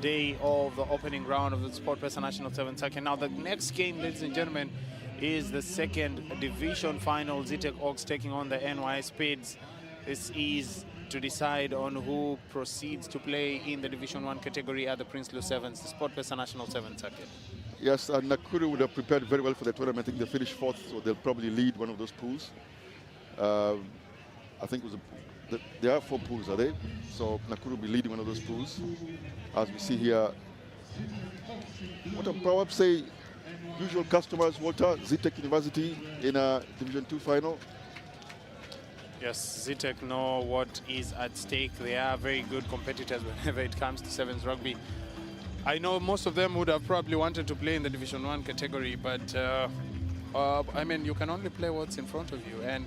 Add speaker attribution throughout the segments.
Speaker 1: day of the opening round of the Sportpesa National 7 Circuit. Now the next game, ladies and gentlemen, is the second division final. Zetech Oaks taking on the NYS Spades. This is to decide on who proceeds to play in the Division 1 category at the Prince Louis Sevens, the Sportpesa National 7 Circuit.
Speaker 2: Yes, and Nakuru would have prepared very well for the tournament. I think they finished fourth, so they'll probably lead one of those pools. I think it was there are 4 pools, are they? So Nakuru will be leading one of those pools. As we see here, what I perhaps say, usual customers, Walter, Zetech University in a Division 2 final.
Speaker 1: Yes, Zetech know what is at stake. They are very good competitors whenever it comes to sevens rugby. I know most of them would have probably wanted to play in the Division 1 category, but I mean, you can only play what's in front of you, and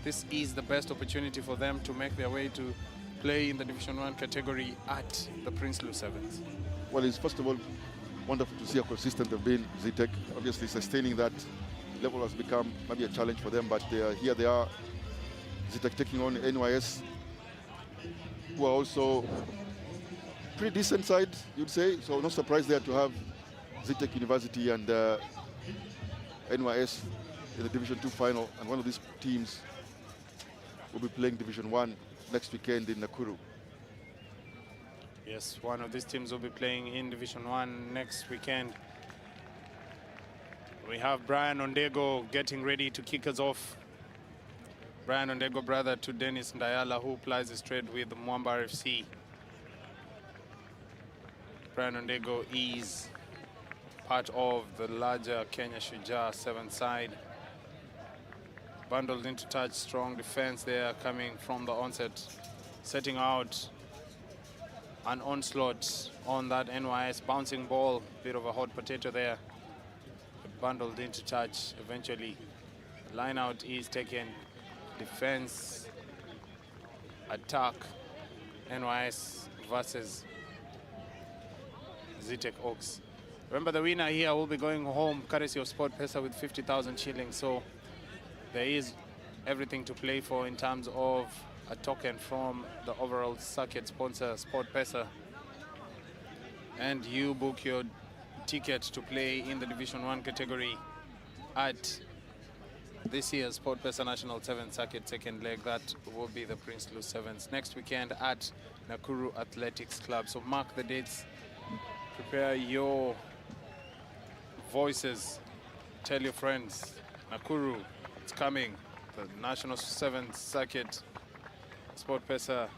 Speaker 1: this is the best opportunity for them to make their way to play in the Division 1 category at the Prince Louis Sevens.
Speaker 2: Well, it's first of all wonderful to see how consistent they've been, Zetech. Obviously, sustaining that level has become maybe a challenge for them, but here they are, Zetech taking on NYS, who are also pretty decent side, you'd say. So no surprise there to have Zetech University and NYS in the Division 2 final, and one of these teams will be playing Division 1 next weekend in Nakuru.
Speaker 1: Yes, one of these teams will be playing in Division 1 next weekend. We have Brian Ondego getting ready to kick us off. Brian Ondego, brother to Dennis Ndayala, who plies his trade with Mwamba RFC. Brian Ondego is part of the larger Kenya Shujaa 7 side. Bundled into touch, strong defense there coming from the onset, setting out an onslaught on that NYS bouncing ball. Bit of a hot potato there. Bundled into touch eventually. Line out is taken. Defense, attack, NYS versus Zetech Oaks. Remember, the winner here will be going home courtesy of Sportpesa with 50,000 shillings. So there is everything to play for in terms of a token from the overall circuit sponsor, Sportpesa. And you book your ticket to play in the Division 1 category at this year's Sportpesa National 7 Circuit second leg. That will be the Prince Louis Sevens next weekend at Nakuru Athletics Club. So mark the dates, prepare your voices, tell your friends, Nakuru, it's coming. The National 7 Circuit, Sportpesa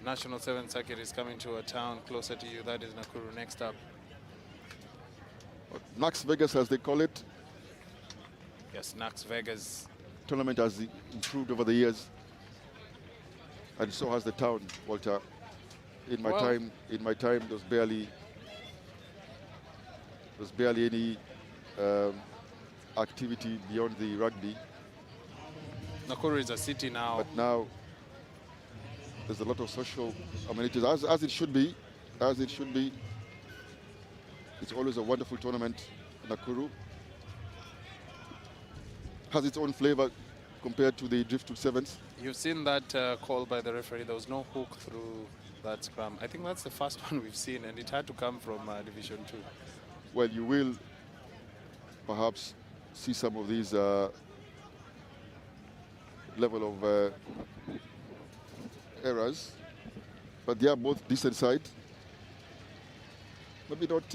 Speaker 1: National 7 Circuit is coming to a town closer to you. That is Nakuru. Next up,
Speaker 2: Nax Vegas, as they call it.
Speaker 1: yes, Nax Vegas.
Speaker 2: Tournament has improved over the years, and so has the town, Walter. In my time, there was barely any activity beyond the rugby.
Speaker 1: Nakuru is a city now.
Speaker 2: But now there's a lot of social amenities, as it should be. As it should be. It's always a wonderful tournament. Nakuru has its own flavor compared to the Driftwood Sevens.
Speaker 1: You've seen that call by the referee. There was no hook through that scrum. I think that's the first one we've seen, and it had to come from Division 2.
Speaker 2: Well, you will perhaps see some of these level of errors, but they are both decent side. Maybe not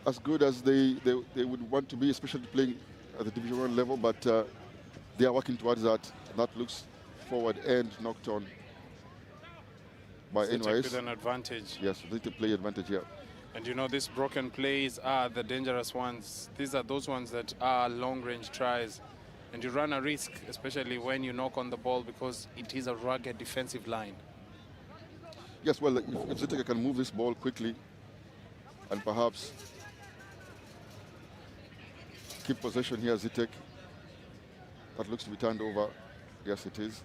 Speaker 2: as good as they would want to be, especially playing at the Division 1 level, but they are working towards that. That looks forward and knocked on by NYS.
Speaker 1: With an advantage.
Speaker 2: Yes, they take play advantage here.
Speaker 1: And you know, these broken plays are the dangerous ones. These are those ones that are long-range tries. And you run a risk, especially when you knock on the ball, because it is a rugged defensive line.
Speaker 2: Yes, well, if Zetech can move this ball quickly and perhaps keep possession here, Zetech. That looks to be turned over. Yes, it is.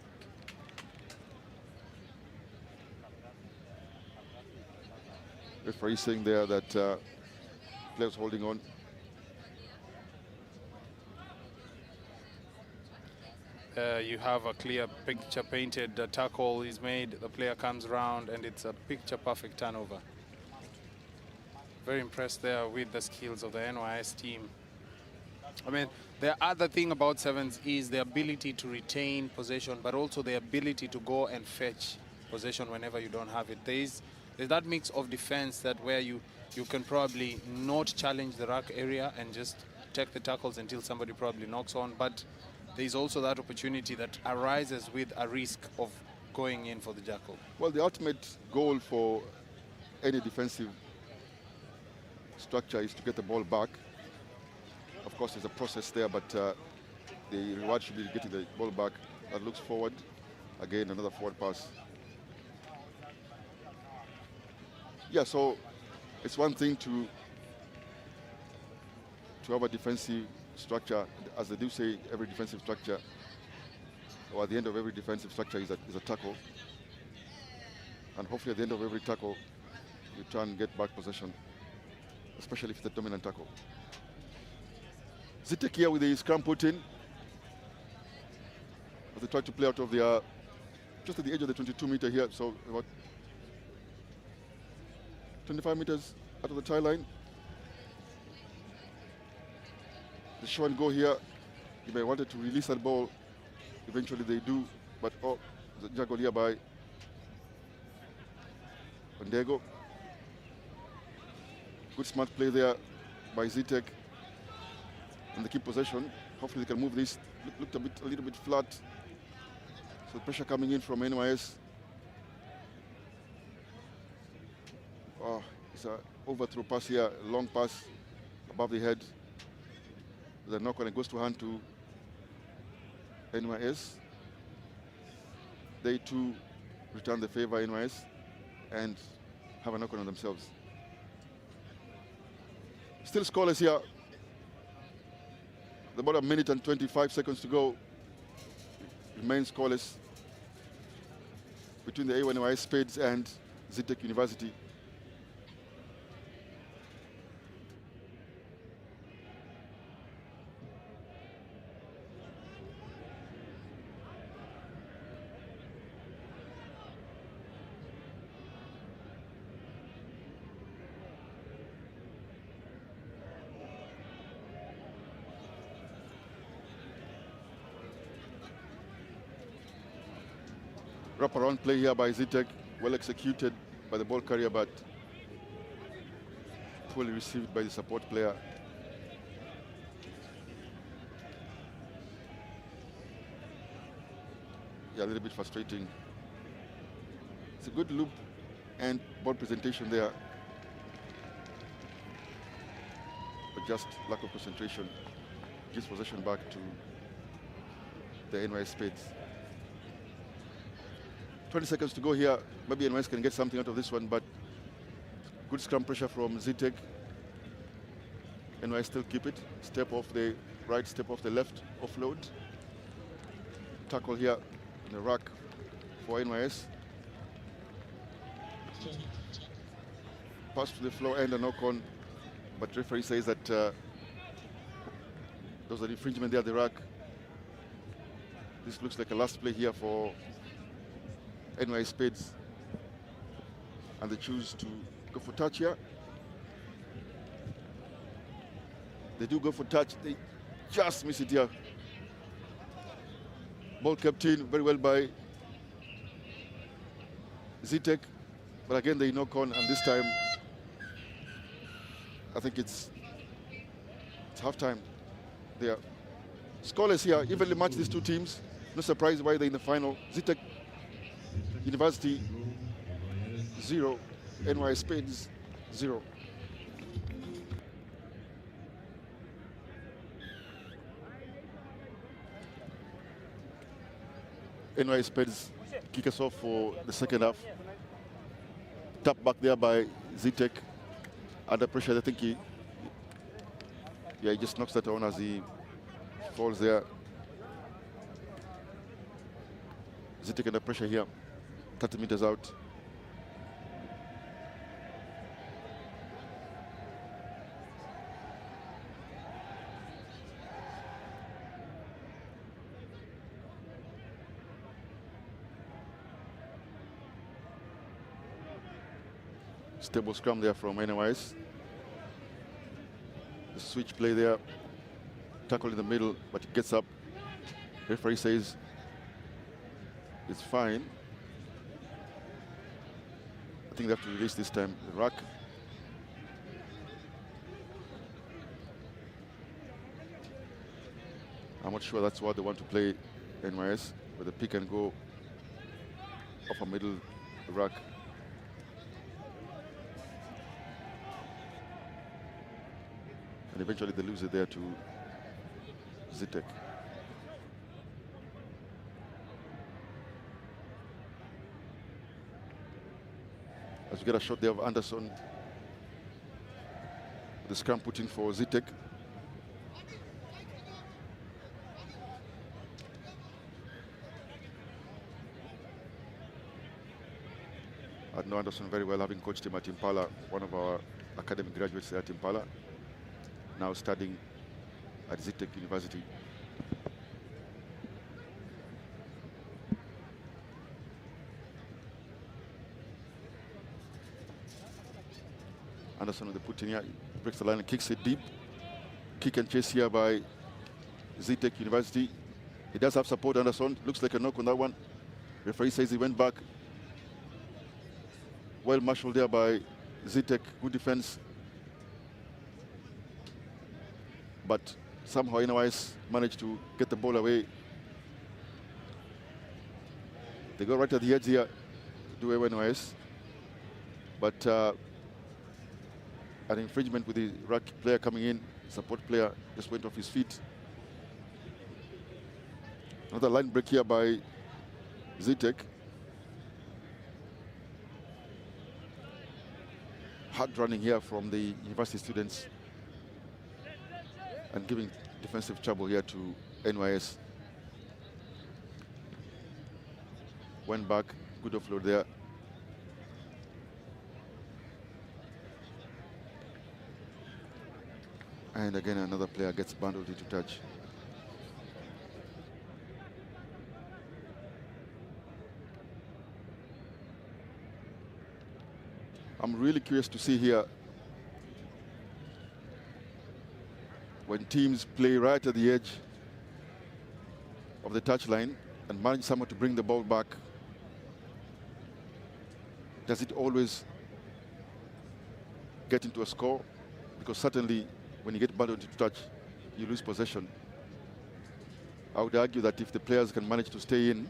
Speaker 2: Referee saying there that players holding on.
Speaker 1: You have a clear picture painted, the tackle is made, the player comes around, and it's a picture perfect turnover. Very impressed there with the skills of the NYS team. I mean, the other thing about sevens is the ability to retain possession, but also the ability to go and fetch possession whenever you don't have it. There's that mix of defense that where you can probably not challenge the ruck area and just take the tackles until somebody probably knocks on, but there's also that opportunity that arises with a risk of going in for the jackal.
Speaker 2: Well, the ultimate goal for any defensive structure is to get the ball back. Of course, there's a process there, but the reward should be getting the ball back. That looks forward. Again, another forward pass. Yeah, so it's one thing to have a defensive structure. As they do say, every defensive structure, or at the end of every defensive structure is a tackle. And hopefully at the end of every tackle, you try and get back possession, especially if it's the dominant tackle. Zetech here with the scrum put in. As they try to play out of the, just at the edge of the 22-meter here, so about 25 meters out of the tie line. The show and go here. If they wanted to release that ball, eventually they do, but the juggle here by Ondego. Good smart play there by Zetech. And they keep possession. Hopefully they can move this. Looked a little bit flat. So the pressure coming in from NYS. Oh, it's an overthrow pass here, a long pass above the head. The knock on it goes to hand to NYS. They too return the favor, NYS, and have a knock on themselves. Still scoreless here. About a minute and 25 seconds to go. Remains scoreless between the NYS Spades and Zetech University. Wrap-around play here by Zetech, well executed by the ball carrier, but poorly received by the support player. Yeah, a little bit frustrating. It's a good loop and ball presentation there, but just lack of concentration gives possession back to the NYS Spades. 20 seconds to go here. Maybe NYS can get something out of this one, but good scrum pressure from Zetech. NYS still keep it. Step off the right, step off the left, offload. Tackle here in the rack for NYS. Pass to the floor and a knock on, but referee says that there was an infringement there at the rack. This looks like a last play here for NYS Spades, and they choose to go for touch here. They do go for touch, they just miss it here. Ball kept in very well by Zetech, but again they knock on, and this time I think it's half-time. They are scoreless here, evenly match these two teams. No surprise why they're in the final. Zetech University 0, NYS Spades 0. NYS Spades kick us off for the second half. Tap back there by Zetech. Under pressure, I think he just knocks that on as he falls there. Zetech under pressure here. 30 meters out. Stable scrum there from NYS. The switch play there. Tackle in the middle, but it gets up. Referee says it's fine. I think they have to release this time. The ruck. I'm not sure that's what they want to play, NYS, with the pick and go off a middle ruck. And eventually they lose it there to Zetech. As we get a shot there of Anderson, the scrum put in for Zetech. I know Anderson very well, having coached him at Impala, one of our academic graduates there at Impala, now studying at Zetech University. Anderson with the put in here, breaks the line and kicks it deep. Kick and chase here by Zetech University. He does have support, Anderson. Looks like a knock on that one. Referee says he went back. Well marshaled there by Zetech. Good defense. But somehow NYS managed to get the ball away. They go right at the edge here, do away NYS. But an infringement with the ruck player coming in. Support player just went off his feet. Another line break here by Zetech. Hard running here from the university students and giving defensive trouble here to NYS. Went back, good offload there. And again, another player gets bundled into touch. I'm really curious to see here when teams play right at the edge of the touchline and manage someone to bring the ball back. Does it always get into a score? Because certainly when you get bundled into touch, you lose possession. I would argue that if the players can manage to stay in,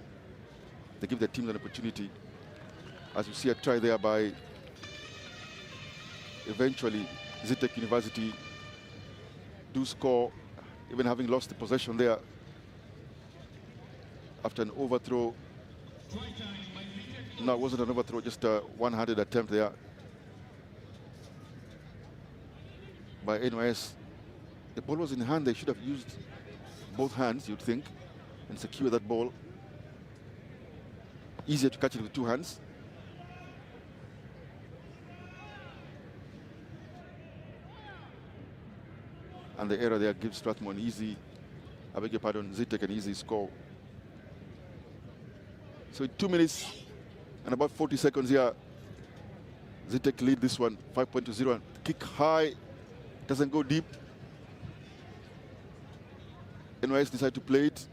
Speaker 2: they give their teams an opportunity. As you see a try there by eventually Zetech University do score, even having lost the possession there after an overthrow. No, it wasn't an overthrow, just a one-handed attempt there by NYS. The ball was in hand. They should have used both hands, you'd think, and secure that ball. Easier to catch it with two hands. And the error there gives Strathmore an easy, I beg your pardon, Zetech an easy score. So in 2 minutes and about 40 seconds here, Zetech lead this one, 5-0. Kick high, doesn't go deep. NYS decide to play it.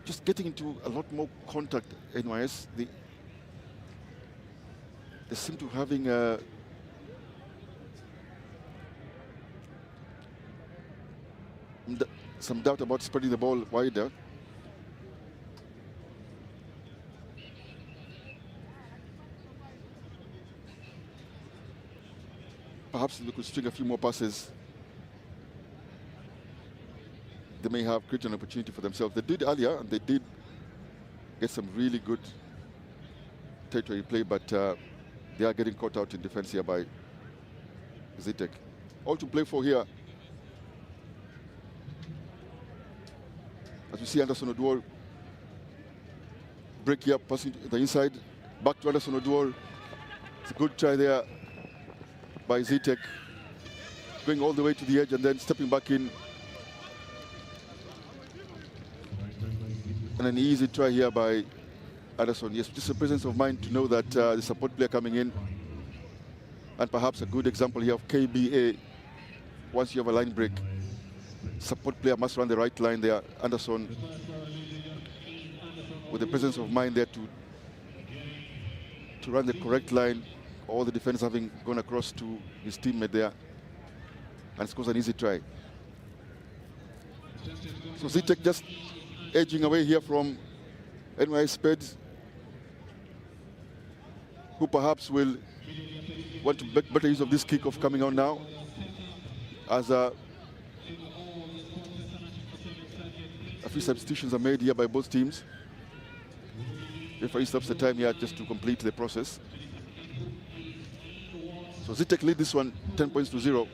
Speaker 2: Just getting into a lot more contact, NYS. They seem to having some doubt about spreading the ball wider. Perhaps they could string a few more passes. They may have created an opportunity for themselves. They did earlier, and they did get some really good territory play, but they are getting caught out in defense here by Zetech. All to play for here. As we see Anderson Oduor break here, passing to the inside. Back to Anderson Oduor. It's a good try there by Zetech. Going all the way to the edge and then stepping back in. And an easy try here by Anderson. Yes, just a presence of mind to know that the support player coming in. And perhaps a good example here of KBA. Once you have a line break, support player must run the right line there. Anderson, with the presence of mind there to run the correct line. All the defenders having gone across to his teammate there. And scores an easy try. So Zetech just edging away here from NYS Spades, who perhaps will want to make better use of this kickoff coming on now, as a few substitutions are made here by both teams. Referee stops the time here just to complete the process. So Zetech lead this one 10 points to 0.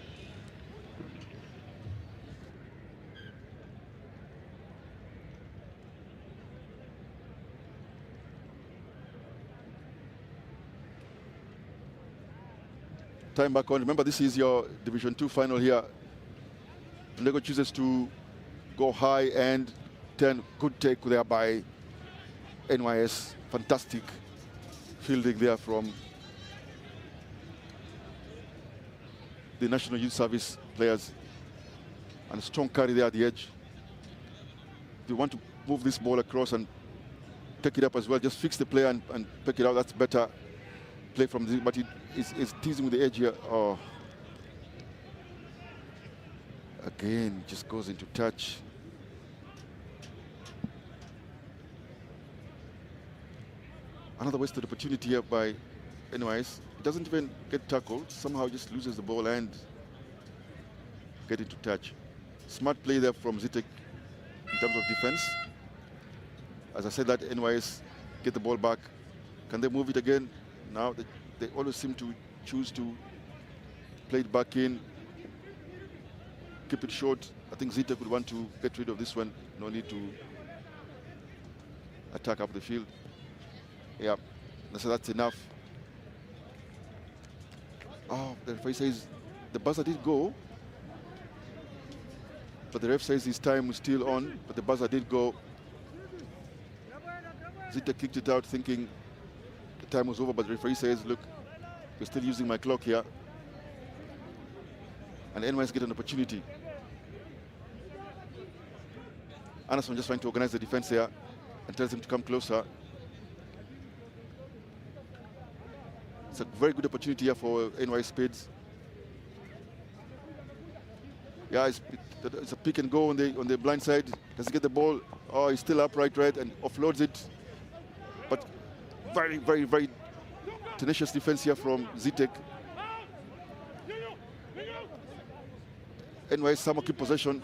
Speaker 2: Time back on. Remember, this is your Division 2 final here. Lego chooses to go high and 10. Good take there by NYS. Fantastic fielding there from the National Youth Service players. And a strong carry there at the edge. If you want to move this ball across and take it up as well, just fix the player and pick it out. That's better play from the, but it's teasing with the edge here. Oh. Again, just goes into touch. Another wasted opportunity here by NYS. It doesn't even get tackled. Somehow just loses the ball and get into touch. Smart play there from Zetech in terms of defense. As I said, that NYS get the ball back. Can they move it again? Now they always seem to choose to play it back in, keep it short. I think Zetech would want to get rid of this one. No need to attack up the field. Yeah, so that's enough. Oh, the referee says the buzzer did go, but the ref says his time was still on, but the buzzer did go. Zetech kicked it out thinking the time was over, but the referee says, look, you're still using my clock here. And NYS get an opportunity. Anderson just trying to organize the defense here and tells him to come closer. It's a very good opportunity here for NYS Spades. Yeah, it's a pick and go on the blind side. Does he get the ball? Oh, he's still upright, right, and offloads it. But very, very, very tenacious defense here from Zetech. NYS somehow keep possession.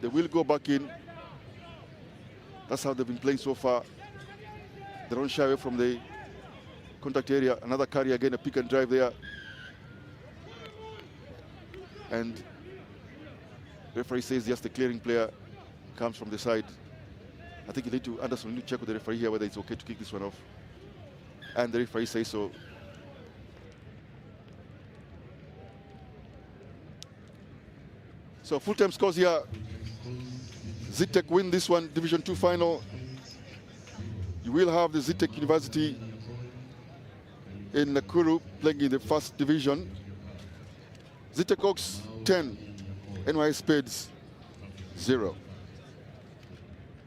Speaker 2: They will go back in. That's how they've been playing so far. They don't shy away from the contact area. Another carry again, a pick and drive there. And the referee says yes, the clearing player comes from the side. I think Anderson need to check with the referee here whether it's okay to kick this one off. And the referee says so. So full-time scores here. Zetech win this one, Division 2 final. You will have the Zetech University in Nakuru playing in the first division. Zetech Oaks 10, NYS Spades 0.